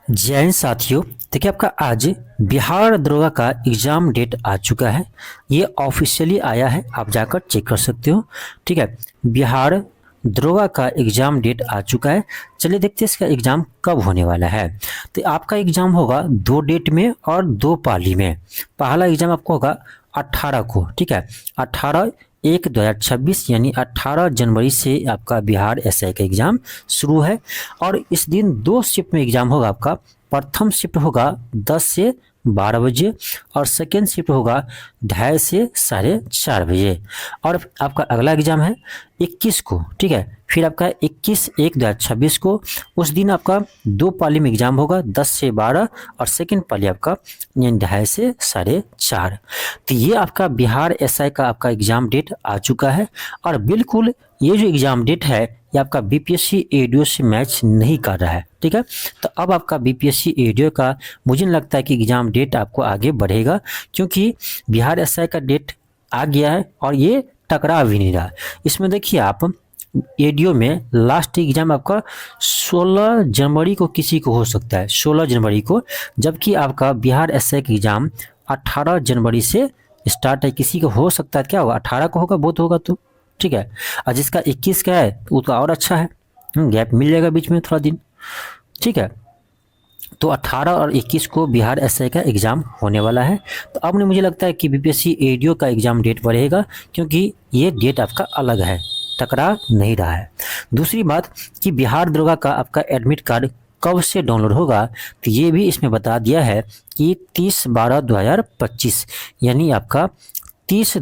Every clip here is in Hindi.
जय हिंद साथियों। देखिए, आपका आज बिहार दरोगा का एग्ज़ाम डेट आ चुका है। ये ऑफिशियली आया है, आप जाकर चेक कर सकते हो। ठीक है, बिहार दरोगा का एग्ज़ाम डेट आ चुका है। चलिए देखते हैं इसका एग्ज़ाम कब होने वाला है। तो आपका एग्ज़ाम होगा 2 डेट में और 2 पाली में। पहला एग्ज़ाम आपको होगा 18 को। ठीक है, 18/1/2026 यानी 18 जनवरी से आपका बिहार एसआई का एग्ज़ाम शुरू है। और इस दिन 2 शिफ्ट में एग्ज़ाम होगा आपका। प्रथम शिफ्ट होगा 10 से 12 बजे और सेकेंड शिफ्ट होगा 2:30 से 4:30 बजे। और आपका अगला एग्ज़ाम है 21 को। ठीक है, फिर आपका 21/1/2026 को। उस दिन आपका 2 पाली में एग्ज़ाम होगा, 10 से 12 और सेकेंड पाली आपका 2:30 से 4:30। तो ये आपका बिहार एसआई का आपका एग्ज़ाम डेट आ चुका है। और बिल्कुल ये जो एग्ज़ाम डेट है ये आपका बीपीएससी एडीओ से मैच नहीं कर रहा है। ठीक है, तो अब आपका बीपीएससी एडीओ का मुझे नहीं लगता है कि एग्ज़ाम डेट आपको आगे बढ़ेगा, क्योंकि बिहार एसआई का डेट आ गया है और ये टकरा भी नहीं रहा। इसमें देखिए आप एडीओ में लास्ट एग्जाम आपका 16 जनवरी को किसी को हो सकता है, 16 जनवरी को, जबकि आपका बिहार एसआई का एग्जाम 18 जनवरी से स्टार्ट है। किसी को हो सकता है, क्या होगा 18 को होगा, बहुत होगा तो ठीक है। और जिसका 21 का है तो उसका और अच्छा है, गैप मिल जाएगा बीच में थोड़ा दिन। ठीक है, तो 18 और 21 को बिहार एसआई का एग्ज़ाम होने वाला है। तो अब मुझे लगता है कि बीपीएससी एडीओ का एग्ज़ाम डेट बढ़ेगा, क्योंकि ये डेट आपका अलग है, टकरा नहीं रहा है। दूसरी बात कि बिहार दरोगा का आपका एडमिट कार्ड कब से डाउनलोड होगा, तो ये भी इसमें बता दिया है कि 30/12/2025 यानी आपका 30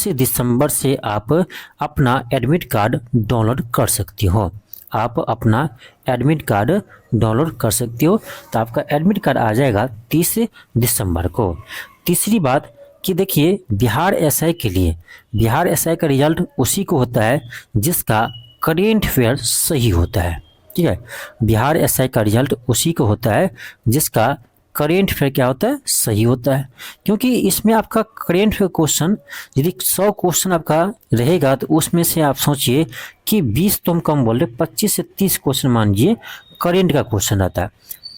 दिसंबर से आप अपना एडमिट कार्ड डाउनलोड कर सकती हो। आप अपना एडमिट कार्ड डाउनलोड कर सकते हो। तो आपका एडमिट कार्ड आ जाएगा 30 दिसंबर को। तीसरी बात कि देखिए, बिहार एसआई के लिए बिहार एसआई का रिजल्ट उसी को होता है जिसका करेंट अफेयर सही होता है। ठीक है, बिहार एसआई का रिजल्ट उसी को होता है जिसका करेंट अफेयर क्या होता है, सही होता है। क्योंकि इसमें आपका करेंट अफेयर क्वेश्चन यदि 100 क्वेश्चन आपका रहेगा तो उसमें से आप सोचिए कि 20 तो हम कम बोल रहे, 25 से 30 क्वेश्चन मान लीजिए करेंट का क्वेश्चन रहता है।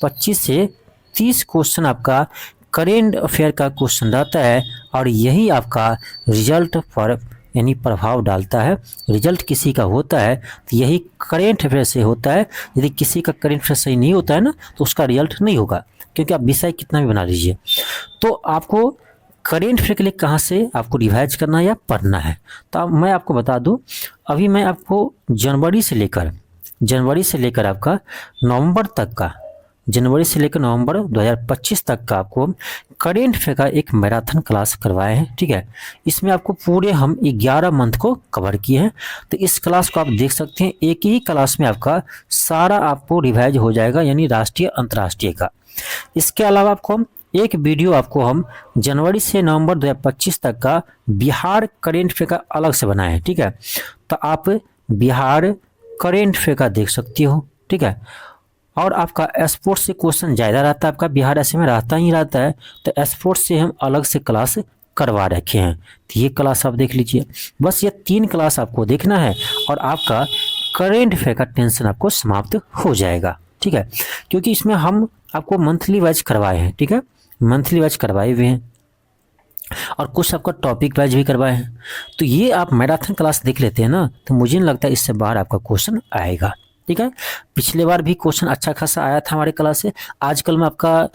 25 से 30 क्वेश्चन आपका करेंट अफेयर का क्वेश्चन रहता है और यही आपका रिजल्ट पर यानी प्रभाव डालता है। रिजल्ट किसी का होता है तो यही करेंट अफेयर से होता है। यदि किसी का करेंट अफेयर सही नहीं होता है ना, तो उसका रिजल्ट नहीं होगा, क्योंकि आप विषय कितना भी बना लीजिए। तो आपको करेंट अफेयर के लिए कहाँ से आपको रिवाइज करना है या पढ़ना है, तो अब मैं आपको बता दूं। अभी मैं आपको जनवरी से लेकर आपका नवंबर तक का, जनवरी से लेकर नवंबर 2025 तक का आपको करेंट अफेयर का एक मैराथन क्लास करवाए हैं। ठीक है, इसमें आपको पूरे हम 11 मंथ को कवर किए हैं। तो इस क्लास को आप देख सकते हैं, एक ही क्लास में आपका सारा आपको रिवाइज हो जाएगा, यानी राष्ट्रीय अंतर्राष्ट्रीय का। इसके अलावा आपको हम एक वीडियो आपको हम जनवरी से नवंबर 2025 तक का बिहार करेंट अफेयर का अलग से बनाए हैं। ठीक है, तो आप बिहार करेंट अफेयर का देख सकती हो। ठीक है, और आपका स्पोर्ट्स से क्वेश्चन ज़्यादा रहता है, आपका बिहार ऐसे में रहता ही रहता है, तो स्पोर्ट्स से हम अलग से क्लास करवा रखे हैं। तो ये क्लास आप देख लीजिए। बस ये 3 क्लास आपको देखना है और आपका करेंट अफेयर का टेंशन आपको समाप्त हो जाएगा। ठीक है, क्योंकि इसमें हम आपको मंथली वाइज करवाए हैं। ठीक है, मंथली वाइज करवाए हुए हैं और कुछ आपका टॉपिक वाइज भी करवाए हैं। तो ये आप मैराथन क्लास देख लेते हैं ना, तो मुझे नहीं लगता इससे बाहर आपका क्वेश्चन आएगा। ठीक है, पिछले बार भी क्वेश्चन अच्छा खासा आया था हमारे क्लास से। आजकल में आपका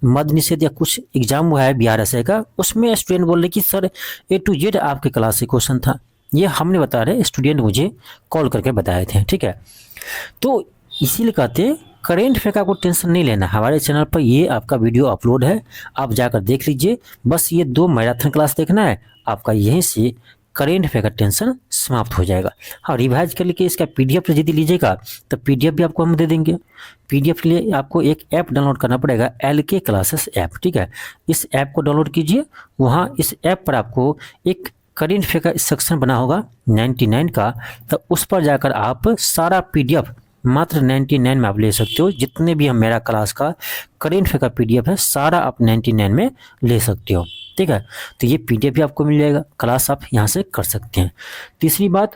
मद निषेध या कुछ एग्जाम हुआ है बिहार एसआई का, उसमें स्टूडेंट बोल रहे कि सर A to Z आपके क्लास से क्वेश्चन था। ये हमने बता रहे, स्टूडेंट मुझे कॉल करके बताए थे। ठीक है, तो इसीलिए कहते करेंट अफेयर का आपको टेंशन नहीं लेना, हमारे चैनल पर ये आपका वीडियो अपलोड है, आप जाकर देख लीजिए। बस ये 2 मैराथन क्लास देखना है, आपका यहीं से करेंट अफेयर का टेंशन समाप्त हो जाएगा। हाँ, रिवाइज कर लेके इसका पीडीएफ यदि लीजिएगा तो पीडीएफ भी आपको हम दे देंगे। पीडीएफ के लिए आपको एक ऐप डाउनलोड करना पड़ेगा, LK क्लासेस ऐप। ठीक है, इस ऐप को डाउनलोड कीजिए। वहाँ इस ऐप पर आपको एक करेंट अफेयर का सेक्शन बना होगा 99 का, तो उस पर जाकर आप सारा पीडीएफ मात्र 99 में आप ले सकते हो। जितने भी हम मेरा क्लास का करेंट अफेयर का पीडीएफ है सारा आप 99 में ले सकते हो। ठीक है, तो ये पीडीएफ भी आपको मिल जाएगा, क्लास आप यहाँ से कर सकते हैं। तीसरी बात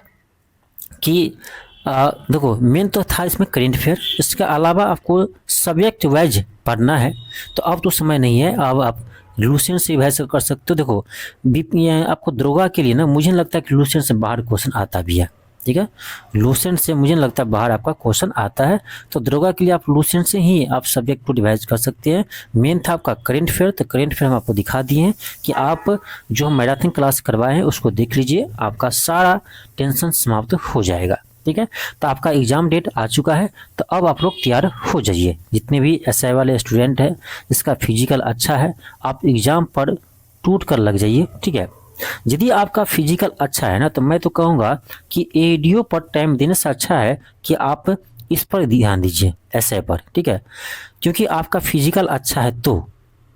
कि देखो मेन तो था इसमें करेंट अफेयर, इसके अलावा आपको सब्जेक्ट वाइज पढ़ना है तो अब तो समय नहीं है, अब आप लूसेंट से रिवाइज कर सकते हो। देखो आपको दरोगा के लिए ना मुझे नहीं लगता कि लूसेंट से बाहर क्वेश्चन आता भी है, ठीक है। लूसेंट से मुझे नहीं लगता बाहर आपका क्वेश्चन आता है, तो दरोगा के लिए आप लूसेंट से ही आप सब्जेक्ट को रिवाइज कर सकते हैं। मेन था आपका करेंट अफेयर, तो करेंट अफेयर हम आपको दिखा दिए हैं कि आप जो हम मैराथन क्लास करवाए हैं उसको देख लीजिए, आपका सारा टेंशन समाप्त हो जाएगा, ठीक है। तो आपका एग्ज़ाम डेट आ चुका है, तो अब आप लोग तैयार हो जाइए। जितने भी एसआई वाले स्टूडेंट हैं जिसका फिजिकल अच्छा है, आप एग्ज़ाम पर टूट कर लग जाइए, ठीक है। यदि आपका फिजिकल अच्छा है ना, तो मैं तो कहूँगा कि एडीओ पर टाइम देने से अच्छा है कि आप इस पर ध्यान दीजिए, एसआई पर, ठीक है। क्योंकि आपका फिजिकल अच्छा है तो,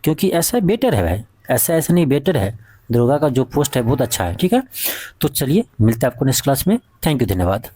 क्योंकि एसआई बेटर है भाई, ऐसा नहीं बेटर है, दरोगा का जो पोस्ट है बहुत अच्छा है, ठीक है। तो चलिए मिलते हैं आपको नेक्स्ट क्लास में। थैंक यू, धन्यवाद।